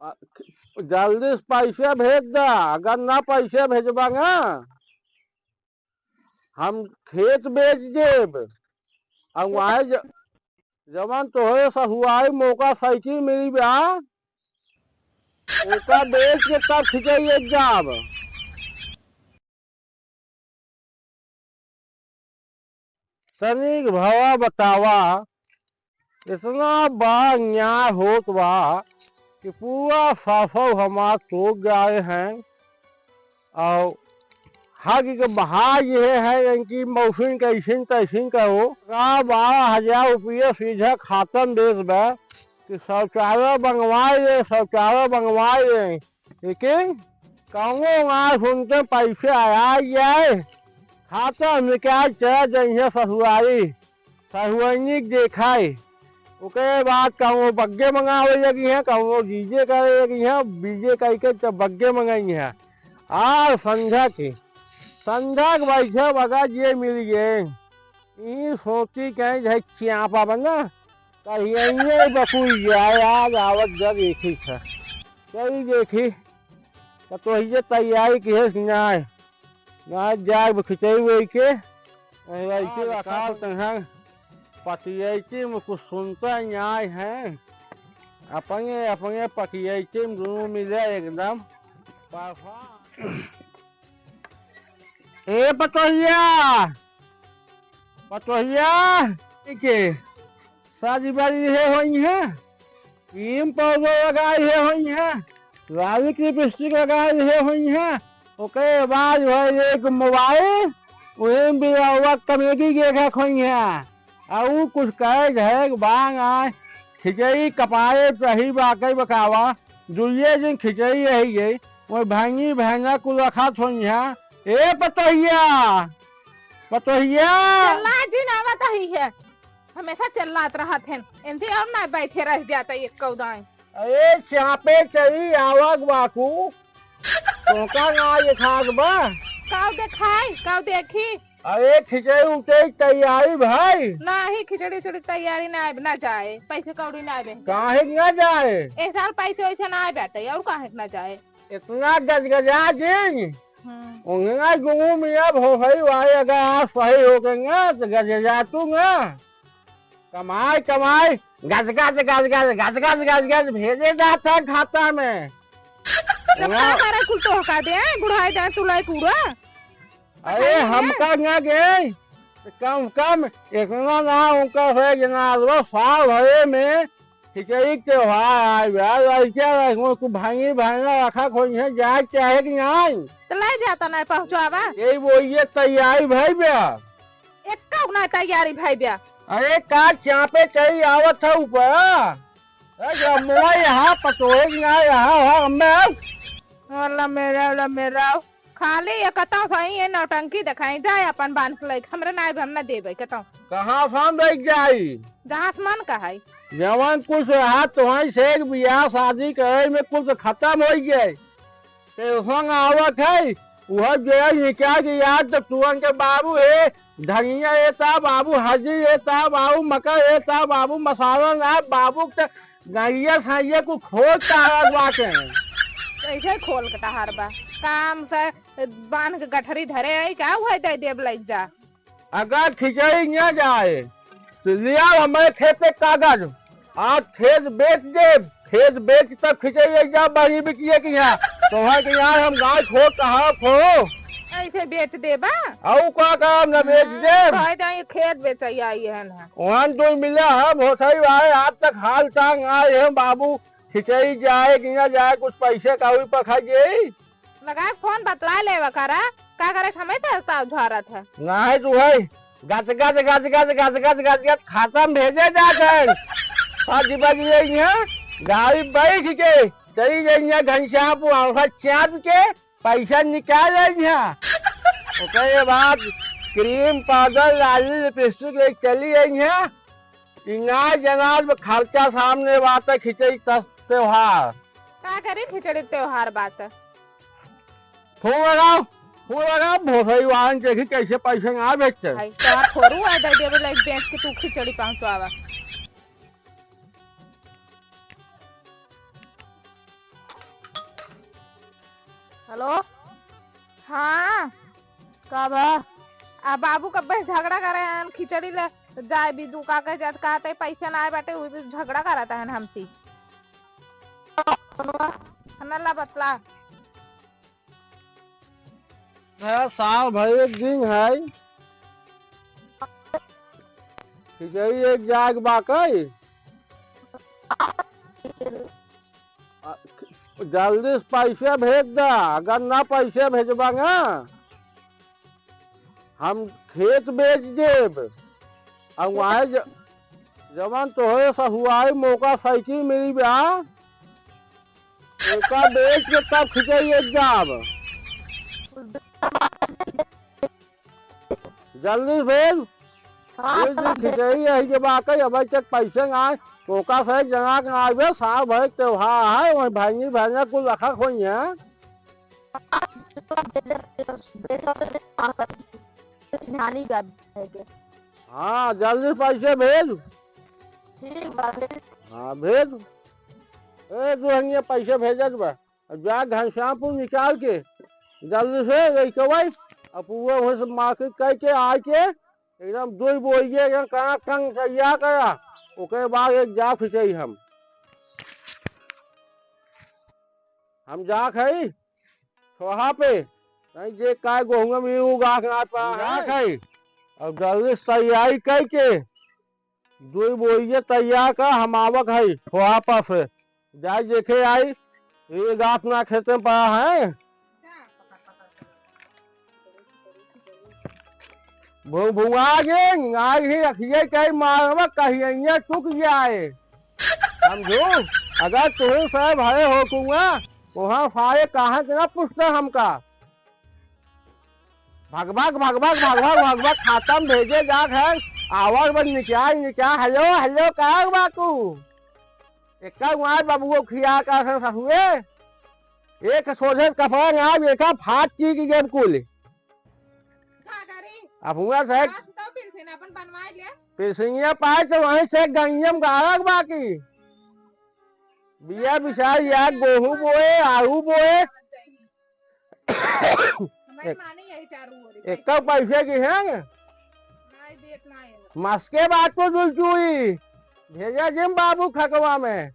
जल्दी से पैसे भेज दा। अगर ना पैसे भेजबांगा हम खेत बेच देब। और वहाँ जवन तोहरे सहुआई मौका साइकिल मिली बा ओका बेच के तब खिंचाइए जाब। तनिक भवा बतावा इतना बड़ा न्याय होत बा कि पूरा फसल हमार टूट गए हैं और हक के बहा ये है इनकी मौसम कैसिन तैसिन कहो 12,000 रुपये सीधा खातन देश बा कि शौचालय बनवाए शौचालय बनवाए। लेकिन कहूँ वहाँ सुनते पैसे आया जाए खाता निकाल चल जाइए ससुरारी सहुआनी देखाए। उसके बाद कहूँ बग्गे मंगावे लगी है कहूँ डीजे करे लगी है बीजे करके तो बग्गे मंगाई है। और संध्या के बैठे बगा ये मिल गए ये सोची कहीं जो चियापा बना कहीं बकुई जाए आज आवत जब देखी था कहीं देखी तो ये तैयारी की है सिंगार गाय जाग खिंचाई हुई के वैसे रखा तंग पटियाती में कुछ सुनता न्याय है अपने अपने पटियाती में दोनों मिले एकदम ए पटोहिया पटोहिया के शादी बारी है हुई है क्रीम पाउडर लगाई है हुई है लाली की लिपस्टिक लगाई है हुई है। ओके बाद है एक मोबाइल वही भी कमेटी देखा खोई है और कुछ कह है बांग आए खिचड़ी कपाए सही बाकई बकावा दुए दिन खिचड़ी रही गई वो भांगी भांगा कुल रखा थोड़ी है। ए पतोहिया पतोहिया जी ना बताही है हमेशा चिल्लात रहा थे इनसे और ना बैठे रह जाता एक कौदाएं। अरे चापे चली आवक बाकू तो का ना ये खाक बा काव देखाई काव देखी। अरे खिचड़ी उठे तैयारी भाई ना ही खिचड़ी थोड़ी तैयारी ना ना जाए पैसे कौड़ी ना आए काहे न जाए एक साल पैसे वैसे ना आए बैठे और काहे ना जाए इतना गजगजा जी उन्हें गुरु मियाँ भोसड़ी वाले अगर आप सही हो गए तो गजगजा दूंगा कमाई कमाई गज गज गज गज गज गज गज गज भेजे जाता खाता में कुल तो हका दे बुढ़ाई दे तुलाई पूरा। अरे हम का न गए कम कम इतना ना उनका है जना साल भरे में खिचड़ी त्योहार आया भांगी भांगा रखा खोई है जाए चाहे कि नहीं तो ले जाता ना पहुँचावा यही वो ये तैयारी भाई ब्या एक कब ना तैयारी भाई ब्या। अरे का चापे चली आवत था ऊपर यहाँ पतोहे यहाँ मेरा खाली ये कता सही ये नौटंकी दिखाई जाए अपन बांध ले हमरे ना हम देबे कता कहाँ फाम बैठ जाई जहाँ मन का है जवान कुछ हाथ तुम्हारी शेख बियाह शादी करे में कुछ खत्म हो गए संग आवत है वह जो निकाल के याद तो तुरंत के बाबू है धनिया ये था बाबू हजी ये था बाबू मकर ये था बाबू मसाला ना बाबू गैया साइया को खोज बात है ऐसे खोल के टहार बा काम से बांध के गठरी धरे है क्या हुआ दे देब लग जा। अगर खिचड़ी न जाए तो लिया हमारे खेत पे कागज आज खेत बेच दे खेत बेच तब खिचड़ी जा बड़ी बिकिए की यहाँ तो है कि यार हम गाय खो कहा खो ऐसे बेच देबा और का काम न बेच दे भाई जाए खेत बेचाई आई है ना वहाँ तो मिला है बहुत सही भाई आज तक हाल टांग आए हैं बाबू खिचड़ी जाए कि न जाए कुछ पैसे का पर खाइए लगा फोन बतला ले करा क्या करे हमें तो उधारा था नहीं तू है गज गज गज गज गज गज गज गज खाता में भेजे जाते हैं आज बज रही गाड़ी बैठ के चली जाइए घनश्यामपुर चाप के पैसा निकाल उसके बाद क्रीम पाउडर लाली लिपस्टिक ले चली गई है इनाज जनाज में खर्चा सामने बात है खिचड़ी त्योहार क्या करे खिचड़ी त्योहार बात है फोन लगाओ भोसड़ी वाहन देखी कैसे पैसे ना बेचते थोड़ू है दे देबे लाइक बेच के तू खिचड़ी पहुंचावा हेलो। हाँ कब बाबू कब झगड़ा करे हैं खिचड़ी ले जाए बिदू का के जात कहते पैसा ना आए बाटे झगड़ा कराता है हमसी नल्ला बतला है साल भर एक दिन है खिचड़ी एक जाग बाकई जल्दी से पैसे भेज दा। अगर ना पैसे भेजबांगा हम खेत बेच देब। और वहाँ जवन तोहरे सहुआई मौका साइकिल मिली बा एका बेच के तब खिचड़ी एक जाब। जल्दी से भेज खिचड़ी है के बाकई अभी तक पैसे ना आए मौका से जगह के आगे साल भर त्योहार है वही भाई भाई कुल रखा खोई है। हाँ जल्दी पैसे भेज। हाँ भेज ए पैसे भेजत बा जा घनश्यामपुर निकाल के जल्दी से भाई अब पूरा वही से मार्केट करके आके एकदम दूर बोलिए एकदम कहाँ कंग तैयार करा ओके बाद एक जा खिंचाई हम जा खई सोहा पे नहीं जे काय गोहुआ में उगा के नाच पा खई अब जल्दी से तैयारी करके दूर बोलिए तैयार का हम आवक है सोहा पर से जाए देखे आई ये गाछ ना खेते में पड़ा है भुआ गे आज ही रखिए कहीं मारवा कहीं टूक जाए समझो। अगर तुम्हें सब भरे हो कुआ वहाँ सारे कहाँ के ना पूछते हमका भगभग भगभग भगभग भगभग खाता में भेजे जाक है आवाज बन निकाल हेलो हेलो कहा बाकू एक बाबू को खिया कर ससुए एक सोझे कपड़ा ना देखा फाट की गेम कुल अब हुआ से पिसिंगिया पाए तो वहीं से गंगम गारक बाकी बिया बिछाई या गेहूं बोए आलू बोए एक पैसे की है मस्के बात को दुलचुई भेजा जिम बाबू खकवा में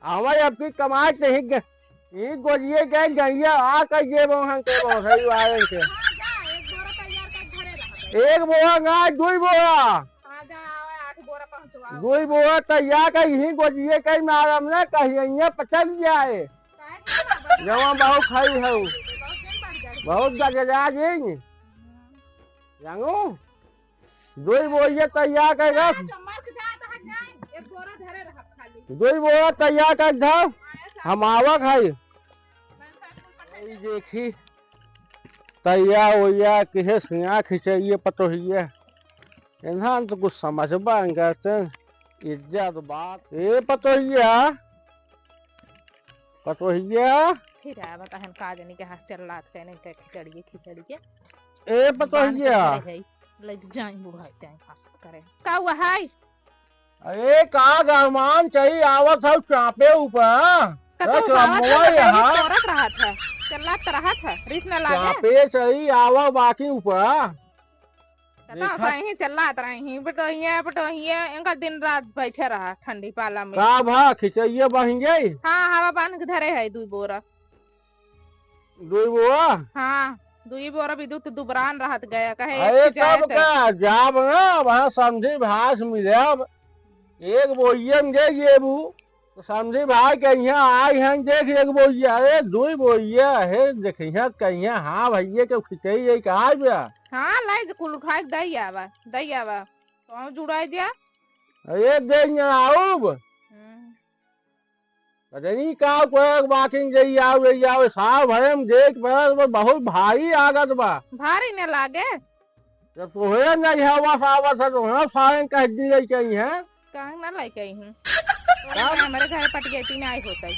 हमारे अब की कमाई नहीं गोजिए गए गैया आ कर ये सही आए के एक बोरा गाय दुई बोरा तैयार का यही गोजिए कहीं मारम ने कहीं पचक जाए जवा बहुत खाई है बहुत गजा जी जानू दुई बोरिए तैयार कर दुई बोरा तैयार कर दो हम आवक है देखी तैयार होया किसे सिया खिंचाइए पतोहिए इन्हां तो कुछ समझ करते इज्जत बात ए पतोहिया फिर आया बता काज नहीं के हाथ चल रहा है नहीं के खिचड़ी ए पतोहिया लग जाई बुढ़ाई टाइम पास करे का हुआ है अरे का गरमान चाहिए आवत है चापे ऊपर तो औरत रहा था चलत रहा था रिस न लागे चापे चाहिए आवा बाकी ऊपर तो कहीं चलत रही बटोहिया इनका दिन रात बैठे रहा ठंडी पाला में का भा खिचैया बहिंगे हां हवा बांध के धरे है दुई बोरा हां दुई बोरा विद्युत दुबरान रहत गया कहे अरे कब का जाब ना वहां समझी भास मिलब एक बोइयन दे येबू तो समझी भाई कहिया आई हैं देख एक बोइया अरे दुई बोइया है देखिया कहिया हां भैया के खिचई है का बा हां लाई कुल उठा के दई आवा तो जुड़ाई दिया अरे दे न आऊब अरे का को वाकिंग जई आवे साल भरे में देख पर बहुत भारी आगत बा भारी न लागे जब तोहे नहीं हवा सावा से तो हां सारे कह दी गई कहीं है कहां ना लाई कहीं हूं हमारे घर पटगेती नहीं होता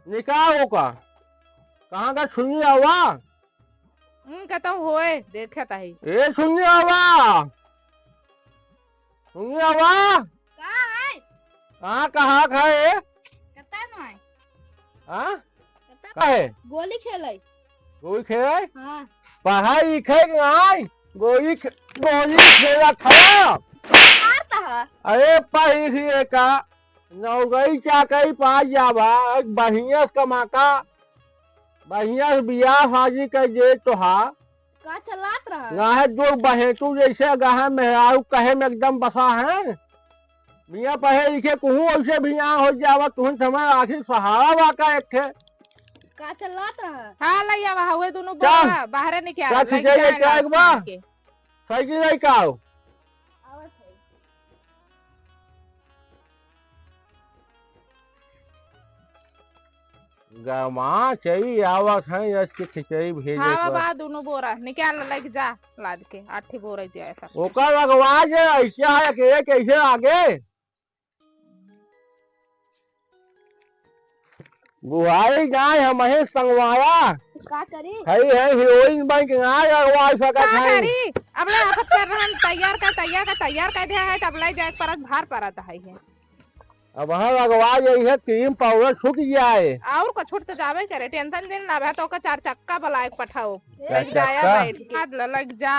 निकाह का कहाँ का सुनिए हवा कहता हूँ होए देखा था ही ए सुनिए हवा कहाँ कहाँ खाए कता नो है हां कता का है गोली खेले। गोली खेले हाँ पढ़ाई लिखे नहीं गोली गोली खेला था। मारता है। अरे पढ़ लिखिए का नौकरी चाकरी पा जावा बढ़िया कमा का बढ़िया बियाह शादी कर दे तो हाँ का चलात रहा। ना है जो बहेतू जैसे गहे मेहरारू कहे में एकदम बसा है मियाँ पढ़े लिखे कहूँ ऐसे बियाह हो जावा तुम समय आखिर सहारा वाका एक थे का चलात रहा। हाँ लइया वहाँ हुए दोनों चल। बोला बाहर नहीं क्या क्या खिंचाइए क्या एक बार साइकिल नहीं का हो गमा चाहिए आवक है इसकी खिचड़ी भेजे हाँ बा दोनों बोरा निकाल लग जा लाद के 8 बोरा जाए था ओकर लगवाज ऐसे है अकेले कैसे आगे बुहारी जाए हम ही संगवाया का करी है हीरोइन बन के ना लगवा सकत का है करी अब ले आफत कर रहन तैयार कर दिया है तब ले जाए परत भार परत है अब वहाँ लगवा है क्रीम पाउडर छूट जाए और को छूट तो जावे करे टेंशन दिन ना है तो का 4 चक्का बलाए पठाओ चार लग जाया चक्का? बैठ के लग जा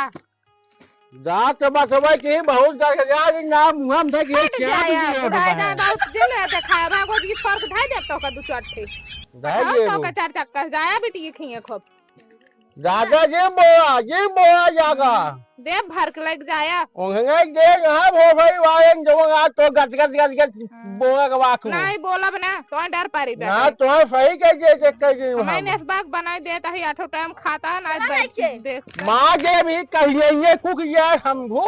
जात बसवे की बहुत जगह नाम मुहम थे कि हट क्या जाया दिए उड़ाए ना बहुत जिले देखा भागो जी फर्क धाई दे तो का 2 चट्टे तो का 4 चक्का जाया बेटी खिए खूब दादा जी बोला जागा दे भर के लग जाया ओंगे दे यहाँ हो भाई वायन जो आ तो गच बोला का वाक नहीं बोलब ना तो डर पारी ना बैठे तो सही कह जे मैंने इस बाग बनाई देता है 8 टाइम खाता ना देख माँ जे भी कहिए कुक ये समझू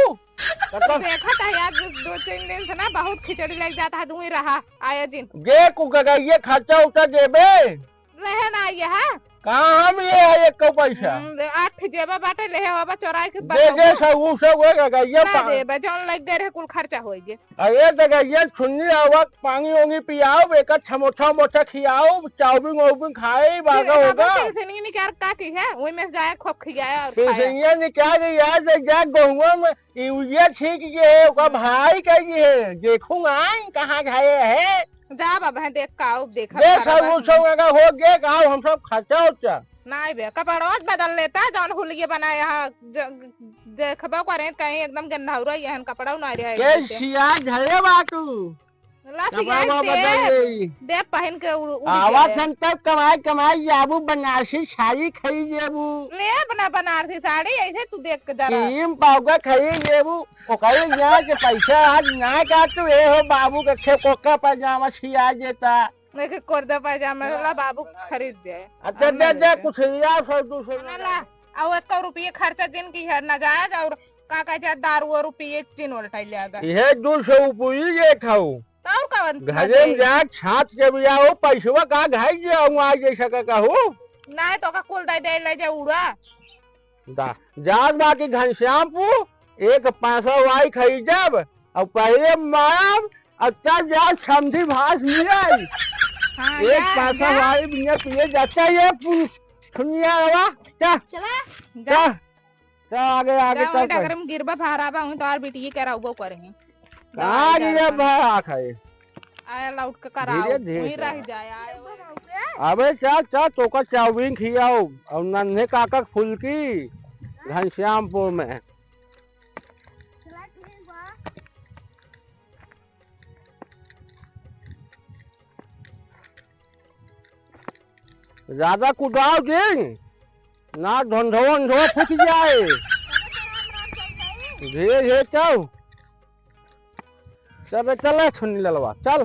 देखा था यार 2-3 दिन से ना बहुत खिचड़ी लग जाता है दूही रहा आया जिन जे कुक ये खर्चा उतर देबे रहे ना ये है कहाँ हम ये है एक पैसा 8 जेबा बाटे ले बाबा चोराई के दे सब होगा ये ना दे बजौन लग दे रहे कुल खर्चा होइगे अरे देखा ये सुन्नी आवक पानी ओंगी पियाओ बेका छमोठा मोठा खियाओ चाउबिंग ओबिंग खाए बागा होगा से नहीं निकाल काटी है वही में जाए खूब खियाया और फिर ये निकाल के याद जा गहुआ में यूरिया छींक के ओका भाई कही है देखूंगा कहाँ गए है जा बाबा देख काऊ देखा दे सब का हो गया काऊ हम सब खर्चा होता नहीं बे कपड़ा बदल लेता जौन हुलिये बनाया देखबो करे कहीं एकदम गंधाउरा यहन कपड़ा ना रहे के सिया झले बाटू दे पहन के आवाज तब कमाई जाबू बनारसी साड़ी खरीद जेबू ले अपना बनारसी साड़ी ऐसे तू देख के जरा क्रीम पाउडर खरीद जेबू ओकरे यहाँ के पैसा आज ना काटू ए हो बाबू के खे कोका पजामा सिया देता मैं कुर्ता पैजामा ला बाबू खरीद दे अच्छा दे कुछ लिया 100-200 ला और 1 रुपये खर्चा जिन की है ना जाएगा और का कह दारू रुपये चिन उल्टाई लेगा ये 200 रुपये ये खाऊ और का घरे में जा छात के बिया हो पैसवा का घाई जे आ जैसा का कहू नहीं तो का कुल दे ले जा उड़ा जात बाकी घनश्यामपुर एक 500 वाई खरीदब और पहले मारब और तब जा समझी भाष मिले एक 500 वाई बिया पिए जाता ये सुनिया रवा चला आगे तब अगर हम गिरबा फहराबा हूं तो और बेटी के रहबो करे हैं कहां गिरे भा खाए आया लौट के कराओ वहीं रह जाए अबे चा तो का चाउमीन खियाओ और नन्हे काका फुलकी घनश्यामपुर में ज्यादा कुदाओ दिन ना धंधो फूट जाए धीरे धीरे चल चल छुन्नी ललवा चल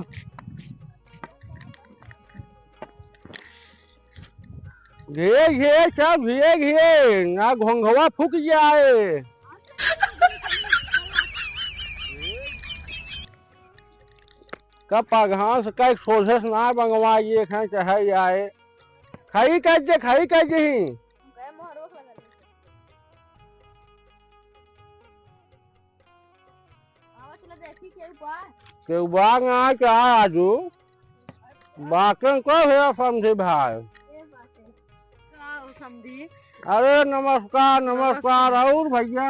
धीरे धीरे चल धीरे धीरे ना घोंघवा फूक जाए कब घास का सोझस ना मंगवाइए चाहे आए खाई कर ही के बाग आ क्या आजू बाकन को है समझे भाई अरे नमस्कार और भैया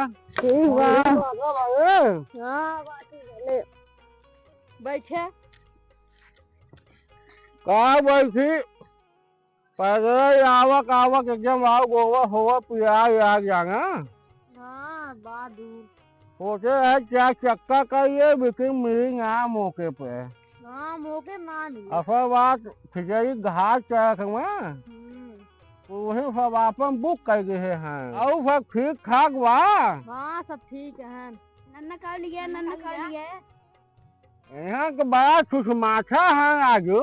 बैठे कहा बैठी पैदल आवक आवक एकदम आओ गोवा होवा पिया आ जाना। हाँ बा दूर। सोचे है क्या चक्का का ये बुकिंग मिली ना मौके पे। हाँ मौके ना मिले। असल बात खिचड़ी घाट चौक में वही सब आपन बुक कर गए हैं और सब ठीक ठाक बा। हाँ सब ठीक है। नन्ना खा लिया नन्ना खा लिया। यहाँ के बड़ा सुषमाछा है आजू।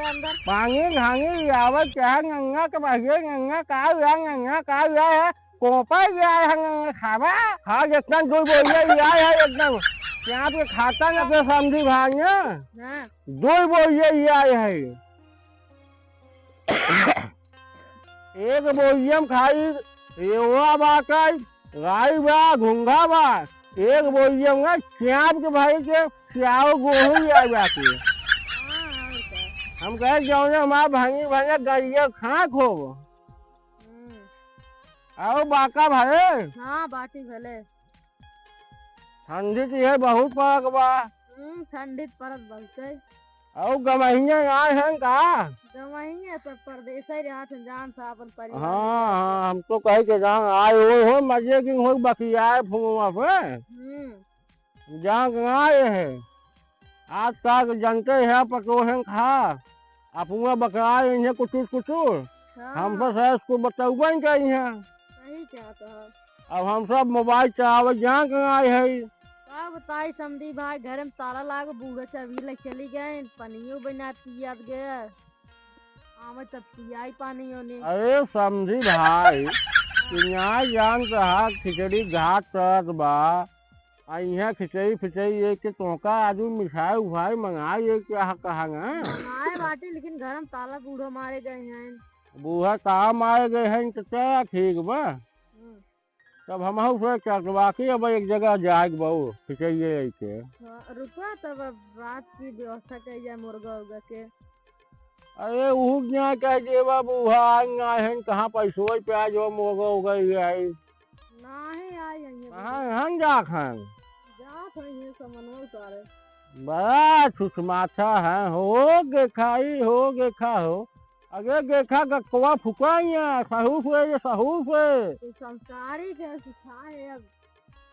अंदर पानी घानी आवत चाहे गंगा के बहिए गंगा का है कोपा गया है गंगा खावा। हाँ जितना दूर बोलिए है एकदम यहाँ पे खाता ना पे समझी भाई ना दूर बोलिए है। एक बोलियम खाई रेवा बाका गाय बा घुंघा बा एक बोलियम ना चाप के भाई के चाव गोहू आ जाती। हम कहे जाओ हमारा भाई भाई गैया खा खो आओ बाका भाई। हाँ बाटी भले ठंडी की है बहुत परक बा। ठंडी परत बहुते और गमहिया आए हैं का गमहिया तो परदेश ही रहा थे जान सा अपन परिवार। हाँ हम तो कहे के जान आए हो मजे की हो बाकी आए फुआ पे जहाँ आए हैं आज तक जनते है पको हैं खा अपुआ बकराए इन्हें कुछ हम तो शायद इसको बताऊबा नहीं चाहिए। सही क्या कहा। अब हम सब मोबाइल चलावे जहाँ आए हैं का बताई समझी भाई घर में ताला लाग बूढ़ा चबी लग चली गए पनियो बना पियात गया आम तब पिया ही पानी होने। अरे समझी भाई यहाँ जान रहा खिचड़ी घाट तक बा यहाँ खिचड़ी फिचड़ी एक के तोका आदमी मिठाई उठाई मंगाई एक क्या कहा मंगाए बाटे लेकिन घर में ताला बूढ़ो मारे गए हैं। बूढ़ा कहा मारे गए हैं तो क्या ठीक बा तब हम बाकी अब एक जगह जाए बहु खिचड़ी के रुका तब रात की व्यवस्था कर जाए मुर्गा उर्गा के। अरे वो क्या कह देवा बूढ़ा है कहाँ पैसों प्याज हो मुर्गा उगा आई नहीं आई हम जा खान सारे बड़ा सुषमाछा है हो गे खाई हो गे खा हो अगे देखा गक्वा फुकाइया सहू से संस्कारी के सिखाए अब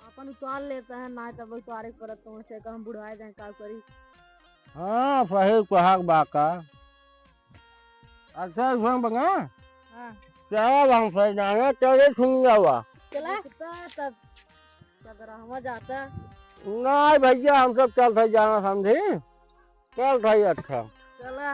अपन उतार लेते हैं ना तब उतारे परत तो से हम बुढ़ाए जाए का करी। हाँ सही कहा बाका। अच्छा सुन बंगा हां चल हम से जाने चले सुन जावा चला तब हम जाता नहीं भैया हम सब चल थे जाना समझी चल थे। अच्छा चला।